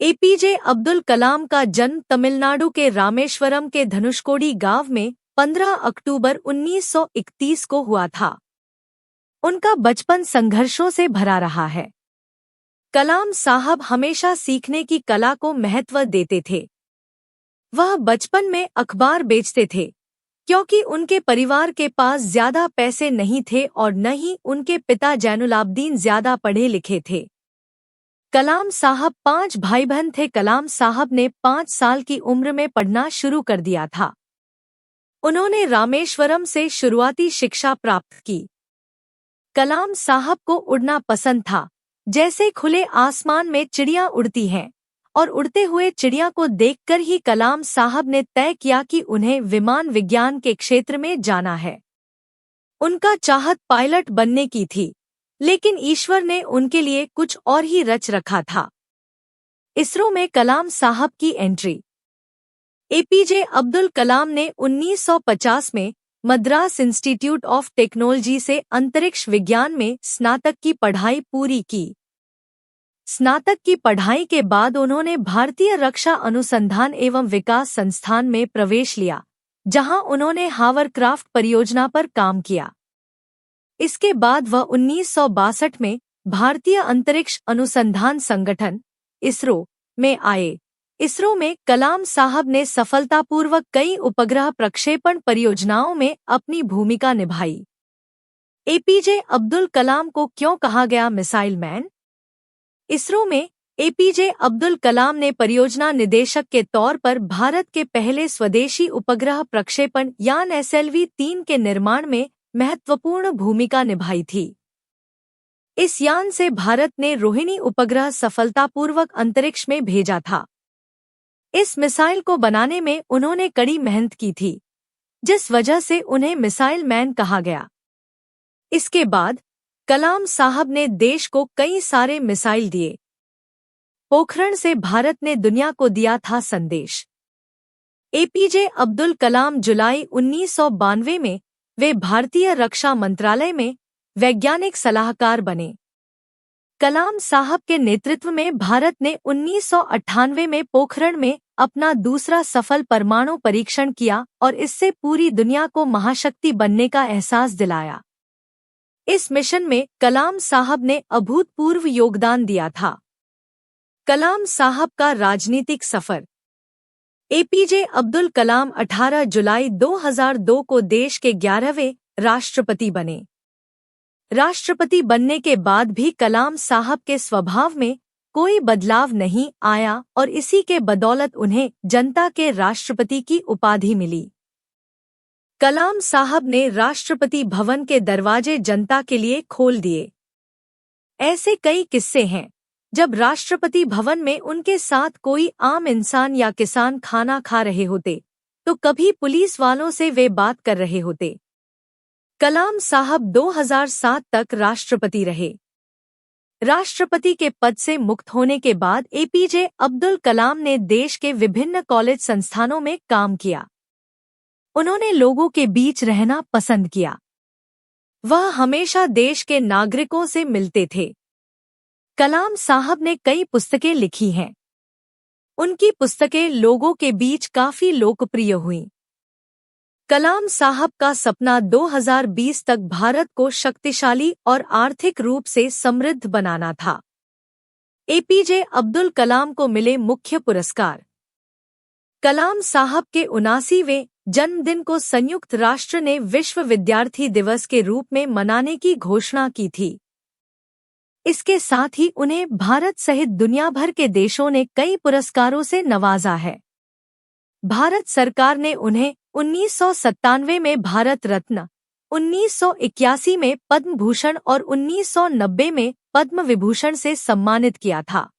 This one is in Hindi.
एपीजे अब्दुल कलाम का जन्म तमिलनाडु के रामेश्वरम के धनुषकोडी गांव में 15 अक्टूबर 1931 को हुआ था। उनका बचपन संघर्षों से भरा रहा है। कलाम साहब हमेशा सीखने की कला को महत्व देते थे। वह बचपन में अखबार बेचते थे क्योंकि उनके परिवार के पास ज्यादा पैसे नहीं थे और न ही उनके पिता जैनुलाब्दीन ज्यादा पढ़े लिखे थे। कलाम साहब 5 भाई बहन थे। कलाम साहब ने 5 साल की उम्र में पढ़ना शुरू कर दिया था। उन्होंने रामेश्वरम से शुरुआती शिक्षा प्राप्त की। कलाम साहब को उड़ना पसंद था, जैसे खुले आसमान में चिड़ियां उड़ती हैं, और उड़ते हुए चिड़िया को देखकर ही कलाम साहब ने तय किया कि उन्हें विमान विज्ञान के क्षेत्र में जाना है। उनका चाहत पायलट बनने की थी, लेकिन ईश्वर ने उनके लिए कुछ और ही रच रखा था। इसरो में कलाम साहब की एंट्री। एपीजे अब्दुल कलाम ने 1950 में मद्रास इंस्टीट्यूट ऑफ टेक्नोलॉजी से अंतरिक्ष विज्ञान में स्नातक की पढ़ाई पूरी की। स्नातक की पढ़ाई के बाद उन्होंने भारतीय रक्षा अनुसंधान एवं विकास संस्थान में प्रवेश लिया, जहां उन्होंने हावरक्राफ्ट परियोजना पर काम किया। इसके बाद वह 1962 में भारतीय अंतरिक्ष अनुसंधान संगठन इसरो में आए। इसरो में कलाम साहब ने सफलतापूर्वक कई उपग्रह प्रक्षेपण परियोजनाओं में अपनी भूमिका निभाई। एपीजे अब्दुल कलाम को क्यों कहा गया मिसाइल मैन? इसरो में एपीजे अब्दुल कलाम ने परियोजना निदेशक के तौर पर भारत के पहले स्वदेशी उपग्रह प्रक्षेपण यान SLV-3 के निर्माण में महत्वपूर्ण भूमिका निभाई थी। इस यान से भारत ने रोहिणी उपग्रह सफलतापूर्वक अंतरिक्ष में भेजा था। इस मिसाइल को बनाने में उन्होंने कड़ी मेहनत की थी, जिस वजह से उन्हें मिसाइल मैन कहा गया। इसके बाद कलाम साहब ने देश को कई सारे मिसाइल दिए। पोखरण से भारत ने दुनिया को दिया था संदेश। एपीजे अब्दुल कलाम जुलाई 1992 में वे भारतीय रक्षा मंत्रालय में वैज्ञानिक सलाहकार बने। कलाम साहब के नेतृत्व में भारत ने 1998 में पोखरण में अपना दूसरा सफल परमाणु परीक्षण किया और इससे पूरी दुनिया को महाशक्ति बनने का एहसास दिलाया। इस मिशन में कलाम साहब ने अभूतपूर्व योगदान दिया था। कलाम साहब का राजनीतिक सफर। एपीजे अब्दुल कलाम 18 जुलाई 2002 को देश के 11वें राष्ट्रपति बने। राष्ट्रपति बनने के बाद भी कलाम साहब के स्वभाव में कोई बदलाव नहीं आया और इसी के बदौलत उन्हें जनता के राष्ट्रपति की उपाधि मिली। कलाम साहब ने राष्ट्रपति भवन के दरवाजे जनता के लिए खोल दिए। ऐसे कई किस्से हैं जब राष्ट्रपति भवन में उनके साथ कोई आम इंसान या किसान खाना खा रहे होते, तो कभी पुलिस वालों से वे बात कर रहे होते। कलाम साहब 2007 तक राष्ट्रपति रहे। राष्ट्रपति के पद से मुक्त होने के बाद एपीजे अब्दुल कलाम ने देश के विभिन्न कॉलेज संस्थानों में काम किया। उन्होंने लोगों के बीच रहना पसंद किया। वह हमेशा देश के नागरिकों से मिलते थे। कलाम साहब ने कई पुस्तकें लिखी हैं। उनकी पुस्तकें लोगों के बीच काफी लोकप्रिय हुईं। कलाम साहब का सपना 2020 तक भारत को शक्तिशाली और आर्थिक रूप से समृद्ध बनाना था। एपीजे अब्दुल कलाम को मिले मुख्य पुरस्कार। कलाम साहब के 79वें जन्मदिन को संयुक्त राष्ट्र ने विश्व विद्यार्थी दिवस के रूप में मनाने की घोषणा की थी। इसके साथ ही उन्हें भारत सहित दुनिया भर के देशों ने कई पुरस्कारों से नवाजा है। भारत सरकार ने उन्हें 1997 में भारत रत्न, 1981 में पद्म भूषण और 1990 में पद्म विभूषण से सम्मानित किया था।